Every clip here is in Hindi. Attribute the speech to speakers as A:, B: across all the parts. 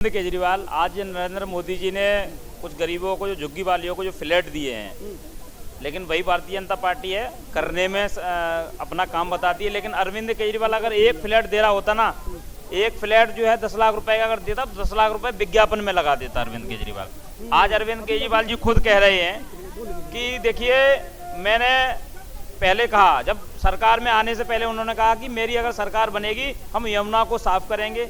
A: केजरीवाल आज नरेंद्र मोदी जी ने कुछ गरीबों को, जो झुग्गी वालियों को जो फ्लैट दिए हैं, लेकिन वही भारतीय जनता पार्टी है करने में अपना काम बताती है। लेकिन अरविंद केजरीवाल अगर एक फ्लैट दे रहा होता ना, एक फ्लैट जो है 10 लाख रुपए का अगर देता तो 10 लाख रुपए विज्ञापन में लगा देता अरविंद केजरीवाल। आज अरविंद केजरीवाल जी खुद कह रहे हैं कि देखिए, मैंने पहले कहा, जब सरकार में आने से पहले उन्होंने कहा कि मेरी अगर सरकार बनेगी हम यमुना को साफ करेंगे,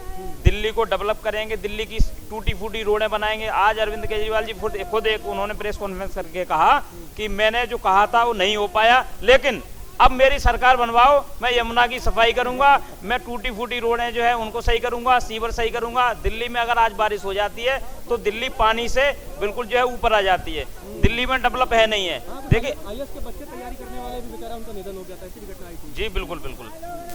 A: दिल्ली को डेवलप करेंगे, दिल्ली की टूटी फूटी रोडें बनाएंगे। आज अरविंद केजरीवाल जी खुद एक उन्होंने प्रेस कॉन्फ्रेंस करके कहा कि मैंने जो कहा था वो नहीं हो पाया, लेकिन अब मेरी सरकार बनवाओ, मैं यमुना की सफाई करूंगा, मैं टूटी फूटी रोडें जो है उनको सही करूंगा, सीवर सही करूंगा। दिल्ली में अगर आज बारिश हो जाती है तो दिल्ली पानी से बिल्कुल जो है ऊपर आ जाती है, दिल्ली में डेवलप है नहीं है। देखिए
B: आईएएस के बच्चे तैयारी करने वाले भी बेचारा उनका निधन हो गया था, ऐसी घटना आई थी।
A: जी बिल्कुल बिल्कुल।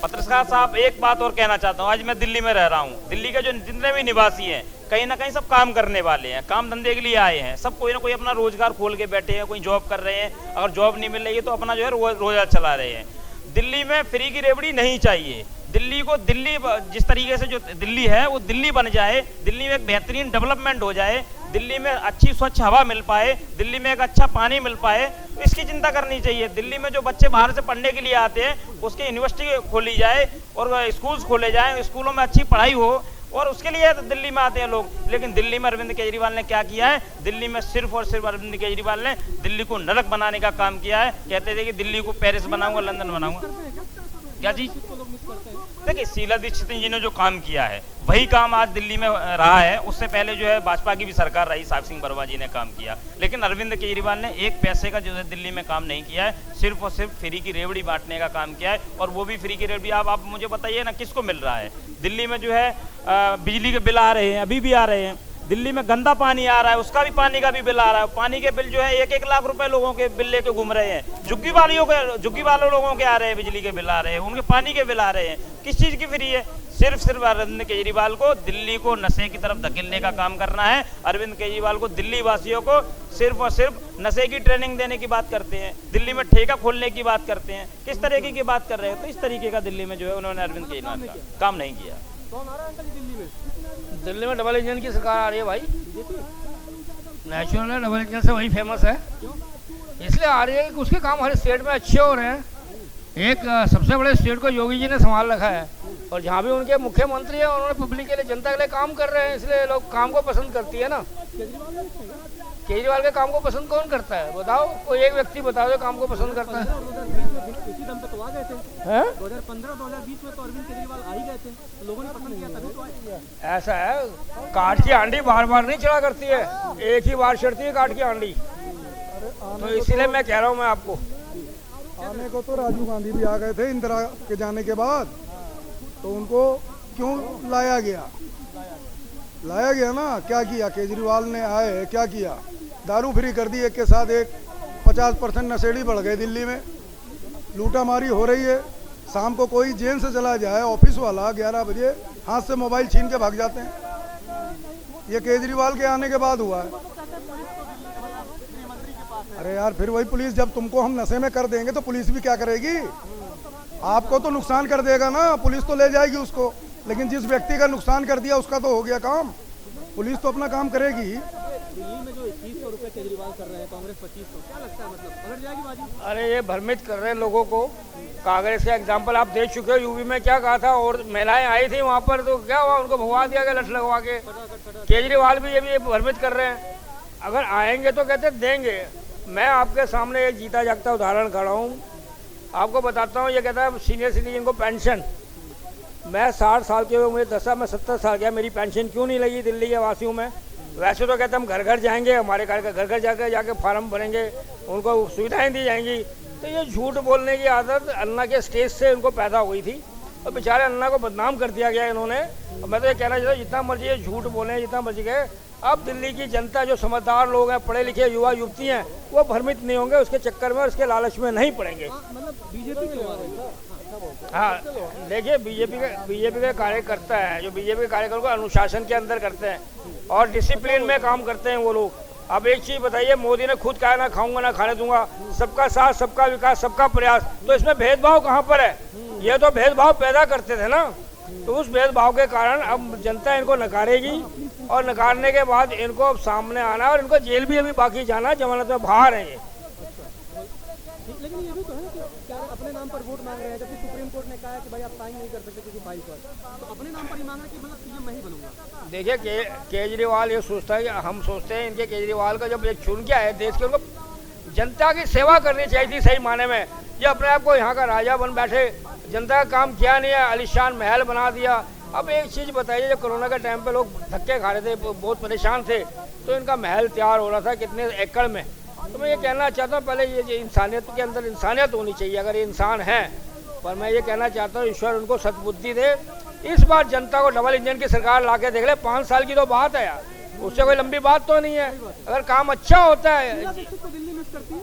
A: पत्रकार साहब, एक बात और कहना चाहता हूँ, आज मैं दिल्ली में रह रहा हूँ, दिल्ली के जो जितने भी निवासी हैं कहीं ना कहीं सब काम करने वाले हैं, काम धंधे के लिए आए हैं, सब कोई ना कोई अपना रोजगार खोल के बैठे हैं, कोई जॉब कर रहे हैं, अगर जॉब नहीं मिल रही है तो अपना जो है रोजगार चला रहे हैं। दिल्ली में फ्री की रेवड़ी नहीं चाहिए। दिल्ली को, दिल्ली जिस तरीके से जो दिल्ली है वो दिल्ली बन जाए, दिल्ली में एक बेहतरीन डेवलपमेंट हो जाए, दिल्ली में अच्छी स्वच्छ हवा मिल पाए, दिल्ली में एक अच्छा पानी मिल पाए, तो इसकी चिंता करनी चाहिए। दिल्ली में जो बच्चे बाहर से पढ़ने के लिए आते हैं उसकी यूनिवर्सिटी खोली जाए और स्कूल्स खोले जाए, स्कूलों में अच्छी पढ़ाई हो, और उसके लिए दिल्ली में आते हैं लोग। लेकिन दिल्ली में अरविंद केजरीवाल ने क्या किया है? दिल्ली में सिर्फ और सिर्फ अरविंद केजरीवाल ने दिल्ली को नरक बनाने का काम किया है। कहते थे कि दिल्ली को पेरिस बनाऊंगा, लंदन बनाऊंगा। क्या जी? देखिए, शीला दीक्षित जी ने जो काम किया है वही काम आज दिल्ली में रहा है। उससे पहले जो है भाजपा की भी सरकार रही, साग सिंह वर्मा जी ने काम किया, लेकिन अरविंद केजरीवाल ने एक पैसे का जो है दिल्ली में काम नहीं किया है, सिर्फ और सिर्फ फ्री की रेवड़ी बांटने का काम किया है। और वो भी फ्री की रेवड़ी आप मुझे बताइए ना, किसको मिल रहा है? दिल्ली में जो है बिजली के बिल आ रहे हैं, अभी भी आ रहे हैं। दिल्ली में गंदा पानी आ रहा है, उसका भी पानी का भी बिल आ रहा है। पानी के बिल जो है 1-1 लाख रुपए लोगों के बिल लेके घूम रहे हैं। झुग्गी वाले लोगों के आ रहे हैं, बिजली के बिल आ रहे हैं, उनके पानी के बिल आ रहे हैं। किस चीज की फ्री है? सिर्फ अरविंद केजरीवाल को दिल्ली को नशे की तरफ धकेलने का काम करना है। अरविंद केजरीवाल को दिल्ली वासियों को सिर्फ और सिर्फ नशे की ट्रेनिंग देने की बात करते हैं, दिल्ली में ठेका खोलने की बात करते हैं। किस तरीके की बात कर रहे हैं? तो इस तरीके का दिल्ली में जो है उन्होंने अरविंद केजरीवाल का काम नहीं किया।
B: कौन आ रहा है अंकल दिल्ली में?
C: दिल्ली में डबल इंजन की सरकार आ रही है भाई। नेशनल डबल इंजन से वही फेमस है, इसलिए आ रही है कि उसके काम हर स्टेट में अच्छे हो रहे हैं। एक सबसे बड़े स्टेट को योगी जी ने संभाल रखा है, और जहाँ भी उनके मुख्यमंत्री हैं उन्होंने पब्लिक के लिए, जनता के लिए काम कर रहे हैं, इसलिए लोग काम को पसंद करती है ना। केजरीवाल के काम को पसंद कौन करता है? बताओ, कोई एक व्यक्ति बताओ जो काम को पसंद करता है।
B: 2020 में इसी दम पे तो आ गए थे।
C: हैं?
B: 2015-2020 में तो अरविंद केजरीवाल आ ही गए थे, तो लोगों ने पसंद किया तभी तो आए।
C: ऐसा है, काठ की आंडी बार बार नहीं चढ़ा करती है, एक ही बार चढ़ती है काठ की आंडी। तो इसीलिए मैं कह रहा हूँ, मैं आपको
D: आने को तो राजीव गांधी भी आ गए थे इंदिरा के जाने के बाद, तो उनको क्यों लाया गया ना? क्या किया केजरीवाल ने? आए क्या किया? दारू फ्री कर दी, एक के साथ एक 50% नशेड़ी बढ़ गए दिल्ली में, लूटामारी हो रही है। शाम को कोई जेल से चला जाए, ऑफिस वाला 11 बजे हाथ से मोबाइल छीन के भाग जाते हैं। ये केजरीवाल के आने के बाद हुआ है। अरे यार, फिर वही पुलिस, जब तुमको हम नशे में कर देंगे तो पुलिस भी क्या करेगी? आपको तो नुकसान कर देगा ना, पुलिस तो ले जाएगी उसको, लेकिन जिस व्यक्ति का नुकसान कर दिया उसका तो हो गया काम, पुलिस तो अपना काम करेगी।
B: दिल्ली में जो 2100 रुपए केजरीवाल कर रहे हैं, कांग्रेस 2500, क्या लगता है मतलब पलट जाएगी बाजी?
C: अरे ये भ्रमित कर रहे हैं लोगों को। कांग्रेस का एग्जाम्पल आप देख चुके हो, यूपी में क्या कहा था, और महिलाएं आई थी वहाँ पर, तो क्या हुआ? उनको भगवा दिया गया लठ लगवा के। केजरीवाल भी ये भी भ्रमित कर रहे हैं। अगर आएंगे तो कहते देंगे। मैं आपके सामने एक जीता जागता उदाहरण खड़ा हूँ, आपको बताता हूँ। ये कहता है सीनियर सिटीजन को पेंशन। मैं 60 साल के हुए, मुझे 10 मैं 70 साल गया, मेरी पेंशन क्यों नहीं लगी दिल्ली के वासियों में? वैसे तो कहते हम घर घर जाएंगे, हमारे घर घर जाके फार्म भरेंगे, उनको सुविधाएं दी जाएंगी। तो ये झूठ बोलने की आदत अन्ना के स्टेज से उनको पैदा हुई थी, और बेचारे अन्ना को बदनाम कर दिया गया इन्होंने। और मैं तो ये कहना चाहता हूँ, जितना मर्जी ये झूठ बोलें, जितना मर्जी गए, अब दिल्ली की जनता, जो समझदार लोग हैं, पढ़े लिखे युवा युवती हैं, वो भ्रमित नहीं होंगे, उसके चक्कर में, उसके लालच में नहीं पड़ेंगे।
B: मतलब बीजेपी क्यों आ रही है?
C: हाँ, देखिए, बीजेपी के कार्यकर्ता है, जो बीजेपी के कार्यकर्ता को अनुशासन के अंदर करते हैं और डिसिप्लिन में काम करते हैं वो लोग। अब एक चीज बताइए, मोदी ने खुद कहा ना खाऊंगा ना खाने दूंगा, सबका साथ, सबका विकास, सबका प्रयास, तो इसमें भेदभाव कहाँ पर है? ये तो भेदभाव पैदा करते थे ना। तो उस भेदभाव के कारण अब जनता इनको नकारेगी और नकारने के बाद इनको अब सामने आना और इनको जेल भी अभी बाकी जाना, जमानत में बाहर है ये।
B: लेकिन ये भी तो है कि क्या अपने नाम पर वोट मांग रहे हैं, जबकि सुप्रीम कोर्ट ने कहा है कि भाई आप साइन नहीं कर सकते किसी फाइल पर, तो अपने नाम पर ही मांग रहे हैं कि मतलब सीएम मैं ही बनूंगा।
C: देखिए केजरीवाल ये सोचता है कि हम सोचते हैं इनके केजरीवाल का जब ये चुन के आए देश के, उनको जनता की सेवा करनी चाहिए थी सही माने में। ये अपने आप को यहाँ का राजा बन बैठे, जनता का काम किया नहीं है, आलिशान महल बना दिया। अब एक चीज़ बताइए, जब कोरोना के टाइम पे लोग धक्के खा रहे थे, बहुत परेशान थे, तो इनका महल तैयार हो रहा था कितने एकड़ में। तो मैं ये कहना चाहता हूँ, पहले ये इंसानियत के अंदर इंसानियत होनी चाहिए अगर ये इंसान है। पर मैं ये कहना चाहता हूँ ईश्वर उनको सद्बुद्धि दे। इस बार जनता को डबल इंजन की सरकार ला के देख ले, 5 साल की तो बात है यार, उससे कोई लंबी बात तो नहीं है। अगर काम अच्छा होता है,
B: दिल्ली मिस करती है।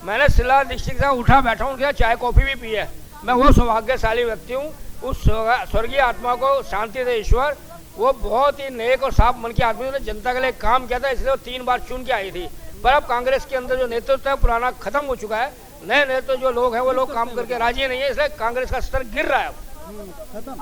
C: मैंने सिला डिस्ट्रिक्ट से उठा बैठा हूँ, उनके साथ चाय कॉफ़ी भी पी है। मैं वो सौभाग्यशाली व्यक्ति हूँ, उस स्वर्गीय आत्मा को शांति दे ईश्वर। वो बहुत ही नेक और साफ मन की आदमी ने जनता के लिए काम किया था, इसलिए वो 3 बार चुन के आई थी। पर अब कांग्रेस के अंदर जो नेतृत्व है पुराना खत्म हो चुका है, नए नेतृत्व जो लोग हैं वो लोग काम करके राजी नहीं है, इसलिए कांग्रेस का स्तर गिर रहा है अब।